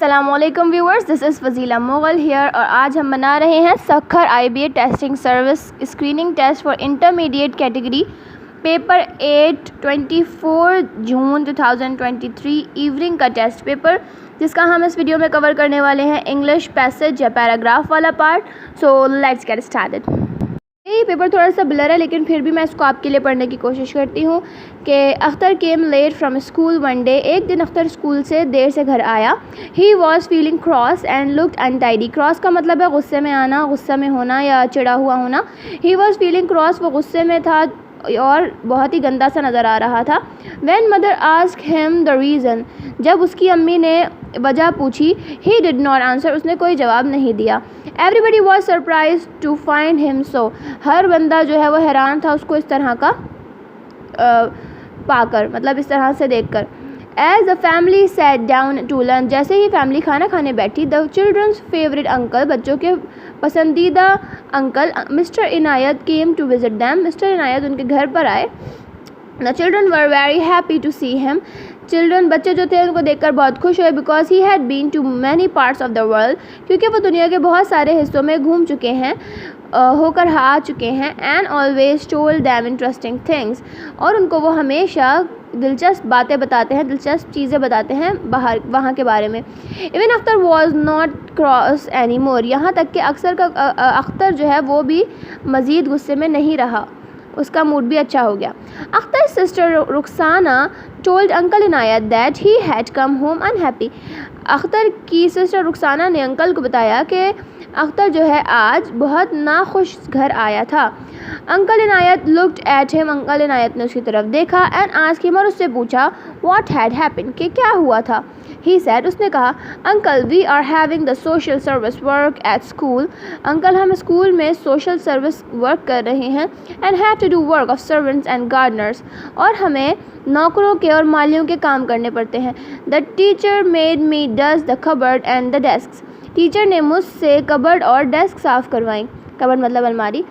अस्सलामुअलैकुम viewers, this is Fazila Mughal here और आज हम बना रहे हैं Sukkur IBA testing service screening test for intermediate category paper 8 24 जून 2023 इवनिंग का टेस्ट पेपर, जिसका हम इस वीडियो में कवर करने वाले हैं इंग्लिश पैसेज या पैराग्राफ वाला पार्ट। So let's get started. ये पेपर थोड़ा सा ब्लर है, लेकिन फिर भी मैं इसको आपके लिए पढ़ने की कोशिश करती हूँ कि Akhtar came late from school one day. एक दिन अख्तर स्कूल से देर से घर आया। He was feeling cross and looked untidy. Cross का मतलब है गुस्से में आना, गुस्से में होना या चिढ़ा हुआ होना। ही वॉज फीलिंग क्रॉस, वो गुस्से में था और बहुत ही गंदा सा नज़र आ रहा था। When mother asked him the reason, जब उसकी अम्मी ने वजह पूछी, he did not answer, उसने कोई जवाब नहीं दिया। Everybody was surprised to find him so, हर बंदा जो है वो हैरान था उसको इस तरह का पाकर, मतलब इस तरह से देखकर। As the family sat down to lunch, जैसे ही फैमिली खाना खाने बैठी, the children's favorite uncle, बच्चों के पसंदीदा uncle mister Inayat came to visit them, mister Inayat उनके घर पर आए। The children were very happy to see him. बच्चे जो थे उनको देखकर बहुत खुश हुए, because he had been to many parts of the world, क्योंकि वो दुनिया के बहुत सारे हिस्सों में घूम चुके हैं, होकर आ चुके हैं। And always told them interesting things, और उनको वो हमेशा दिलचस्प बातें बताते हैं, दिलचस्प चीज़ें बताते हैं बाहर वहाँ के बारे में। Even Akhtar was not cross anymore, यहाँ तक कि अख्तर जो है वो भी मज़ीद गुस्से में नहीं रहा, उसका मूड भी अच्छा हो गया। Akhtar sister Rukhsana told uncle Inayat that he had come home unhappy. Akhtar की सिस्टर रुखसाना ने अंकल को बताया कि अख्तर जो है आज बहुत नाखुश घर आया था। Uncle Inayat looked at him, uncle Inayat ने उसकी तरफ देखा एंड आस्क्ड हिम, और उससे पूछा व्हाट हैड हैपेंड, कि क्या हुआ था। ही सेड, उसने कहा, uncle we are having the social service work at school, uncle हम स्कूल में सोशल सर्विस वर्क कर रहे हैं। And have to do work of servants and gardeners, और हमें नौकरों के और मालियों के काम करने पड़ते हैं। The teacher made me dust the cupboard and the desk, teacher ने मुझसे कबर्ड और डेस्क साफ़ करवाई। कबर्ड मतलब अलमारी।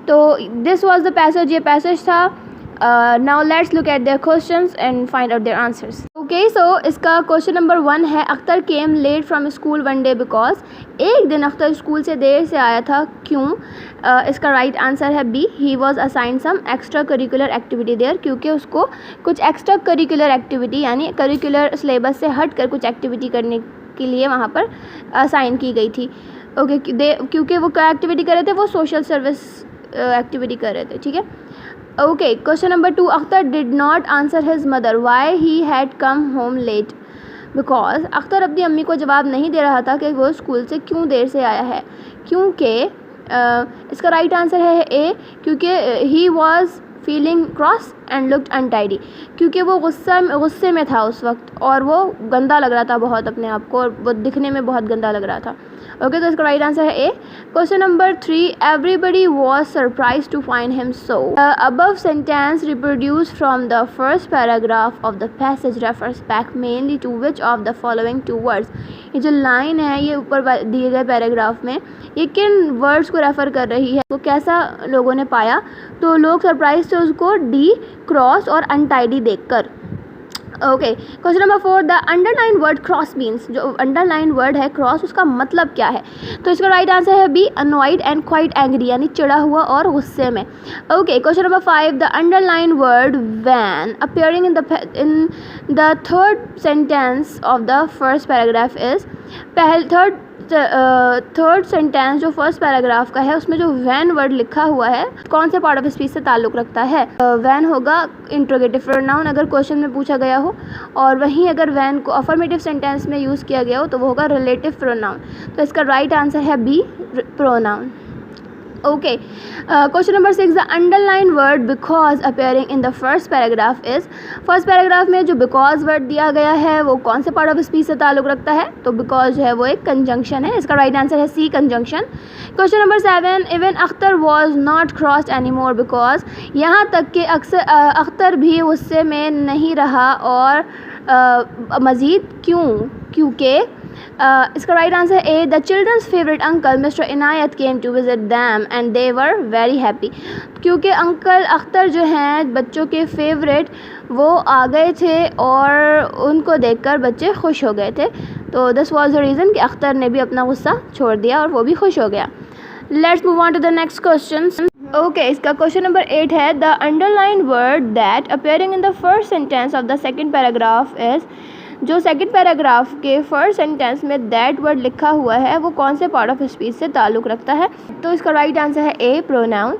तो दिस वॉज द पैसेज, ये पैसेज था। Now let's look at their questions and find out their answers. Okay, so इसका क्वेश्चन नंबर 1 है, Akhtar came late from school one day because, एक दिन अख्तर स्कूल से देर से आया था, क्यों। इसका राइट आंसर है B, he was assign some extra curricular activity there, क्योंकि उसको कुछ एक्स्ट्रा करिकुलर एक्टिविटी यानी करिकुलर सिलेबस से हट कर कुछ एक्टिविटी करने के लिए वहाँ पर असाइन की गई थी। ओके, क्योंकि वो क्या एक्टिविटी कर रहे थे, वो सोशल सर्विस एक्टिविटी कर रहे थे, ठीक है। Okay, question number 2, Akhtar did not answer his mother why he had come home late because, Akhtar अपनी अम्मी को जवाब नहीं दे रहा था कि वो स्कूल से क्यों देर से आया है, क्योंकि इसका राइट आंसर है ए, क्योंकि ही was feeling cross and looked untidy, क्योंकि वो गुस्से में था उस वक्त और वो गंदा लग रहा था बहुत अपने आप को, और वो दिखने में बहुत गंदा लग रहा था। ओके, तो इसका राइट आंसर है A. Question number 3, everybody was surprise to find him so, above sentence reproduce from the first paragraph of the passage refers back mainly to which of the following two words, ये जो line है ये ऊपर दिए गए paragraph में ये किन वर्ड्स को रेफ़र कर रही है, तो कैसा लोगों ने पाया, तो लोग सरप्राइज थे उसको डी, क्रॉस और अनटाइडी देखकर। Okay, question number 4, the underline word cross means, जो अंडरलाइन वर्ड है क्रॉस उसका मतलब क्या है, तो इसका राइट आंसर है B, annoyed and quite angry, यानी चिढ़ा हुआ और गुस्से में। Okay, question number 5, the underline word when appearing in the third sentence of the first paragraph is, third sentence जो फर्स्ट पैराग्राफ का है उसमें जो वैन वर्ड लिखा हुआ है कौन से पार्ट ऑफ स्पीच से ताल्लुक़ रखता है। वैन होगा इंट्रोगेटिव प्रोनाउन अगर क्वेश्चन में पूछा गया हो, और वहीं अगर वैन को अफर्मेटिव सेंटेंस में यूज़ किया गया हो तो वो होगा रिलेटिव प्रोनाउन, तो इसका राइट आंसर है B, pronoun. Okay, question number 6, the underline word because appearing in the first paragraph is, first paragraph में जो बिकॉज वर्ड दिया गया है वो कौन से पार्ट ऑफ स्पीच से ताल्लुक़ रखता है, तो बिकॉज जो है वो एक कंजंक्शन है, इसका राइट आंसर है C, conjunction. Question number 7, even Akhtar was not crossed any more because, यहाँ तक कि अख्तर भी गुस्से में नहीं रहा और मज़ीद क्यों, क्योंकि इसका right answer A, the children's favourite uncle mister Inayat came to visit them and they were very happy, क्योंकि अंकल अख्तर जो हैं बच्चों के फेवरेट वो आ गए थे और उनको देखकर बच्चे खुश हो गए थे। तो दिस वॉज द रीज़न कि अख्तर ने भी अपना गुस्सा छोड़ दिया और वो भी खुश हो गया। Let's move on to the next question. Okay, इसका क्वेश्चन नंबर 8 है the underline word that appearing in the first sentence of the second paragraph is. जो सेकंड पैराग्राफ के फर्स्ट सेंटेंस में दैट वर्ड लिखा हुआ है वो कौन से पार्ट ऑफ स्पीच से ताल्लुक़ रखता है? तो इसका राइट आंसर है A, pronoun.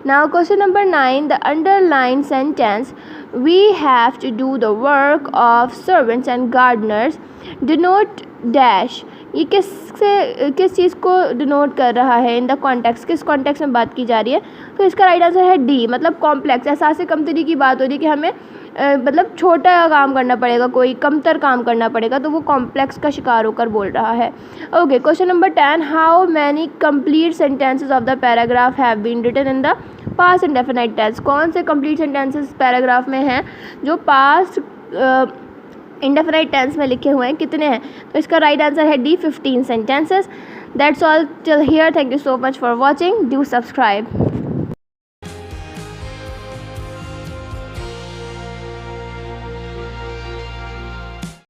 Now question number 9 the underline sentence we have to do the work of servants and gardeners denote dash. ये किस चीज़ को डिनोट कर रहा है? इन द कॉन्टेक्स्ट, किस कॉन्टेक्स्ट में बात की जा रही है? तो इसका राइट आंसर है डी, मतलब कॉम्प्लेक्स, एहसास कमतरी की बात हो रही है कि हमें मतलब छोटा काम करना पड़ेगा, कोई कमतर काम करना पड़ेगा, तो वो कॉम्प्लेक्स का शिकार होकर बोल रहा है। Okay, question number 10 how many complete sentences of the paragraph have been written in the past indefinite tense. कौन से कंप्लीट सेंटेंसेस पैराग्राफ में हैं जो पास्ट इंडेफिनाइट टेंस में लिखे हुए हैं? कितने हैं? तो इसका राइट आंसर है D, 15 sentences. That's all till here. Thank you so much for watching. Do subscribe.